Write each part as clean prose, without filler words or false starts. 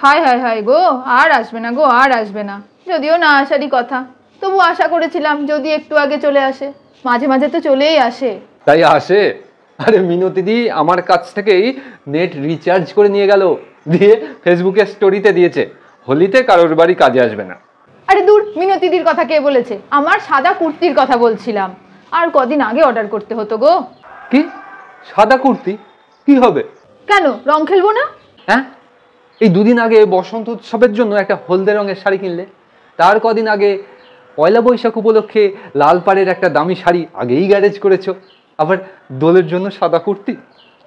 হায় হায় হায় গো, আর আসবে না গো, আর আসবে না। যদিও না আসারই কথা, তবু আশা করেছিলাম যদি একটু আগে চলে আসে। মাঝে মাঝে তো চলেই আসে। তাই আসে? আরে মিনতিদি আমার কাছ থেকেই নেট রিচার্জ করে নিয়ে গেল, দিয়ে ফেসবুকে স্টোরিতে দিয়েছে হোলিতে কারোর বাড়ি কাজে আসবে না। আরে দূর, মিনতিদির কথা কে বলেছে? আমার সাদা কুর্তির কথা বলছিলাম। আর কদিন আগে অর্ডার করতে হতো গো। কি সাদা কুর্তি? কি হবে? কেন, রং খেলবো না? হ্যাঁ, এই দুদিন আগে বসন্ত উৎসবের জন্য একটা হলদে রঙের শাড়ি কিনলে, তার কদিন আগে পয়লা বৈশাখ উপলক্ষে লাল পাড়ের একটা দামি শাড়ি আগেই গ্যারেজ করেছো, আবার দোলের জন্য সাদা কুর্তি।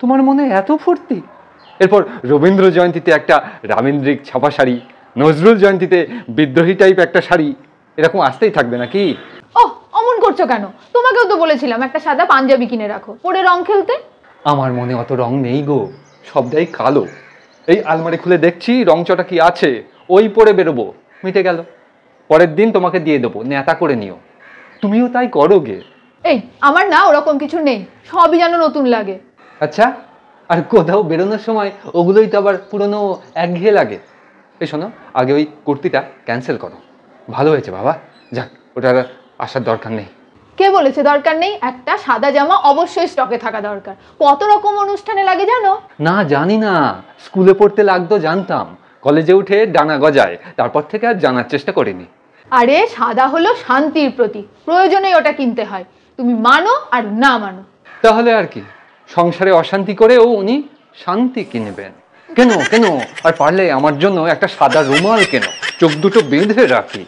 তোমার মনে এত ফুর্তি? এরপর রবীন্দ্র জয়ন্তীতে একটা রাবীন্দ্রিক ছাপা শাড়ি, নজরুল জয়ন্তীতে বিদ্রোহী টাইপ একটা শাড়ি, এরকম আসতেই থাকবে নাকি? ওহ, অমন করছো কেন? তোমাকেও তো বলেছিলাম একটা সাদা পাঞ্জাবি কিনে রাখো, পরে রং খেলতে। আমার মনে অত রং নেই গো, সবটাই কালো। এই আলমারি খুলে দেখছি রংচটা কি আছে, ওই পরে বেরোবো, মিটে গেল। পরের দিন তোমাকে দিয়ে দেবো, নেতা করে নিও। তুমিও তাই করো গে। এই, আমার না ওরকম কিছু নেই, সবই যেন নতুন লাগে। আচ্ছা, আর কোথাও বেরোনোর সময় ওগুলোই তো আবার পুরনো একঘেয়ে লাগে। এই শোনো, আগে ওই কুর্তিটা ক্যান্সেল করো। ভালো হয়েছে বাবা, যাক, ওটা আসার দরকার নেই। কে বলেছে দরকার নেই? একটা সাদা জামা অবশ্যই স্টকে থাকা দরকার। কত রকম অনুষ্ঠানে লাগে জানো? না জানি না, স্কুলে পড়তে লাগতো জানতাম, কলেজে উঠে ডানা গজায়, তারপর থেকে আর জানার চেষ্টা করিনি। আরে সাদা হলো শান্তির প্রতীক, প্রয়োজনেই ওটা কিনতে হয়। তুমি মানো আর না মানো। তাহলে আর কি, সংসারে অশান্তি করেও উনি শান্তি কিনবেন। কেন কেন, আর পারলে আমার জন্য একটা সাদা রুমাল কেন, চোখ দুটো বেঁধে রাখি।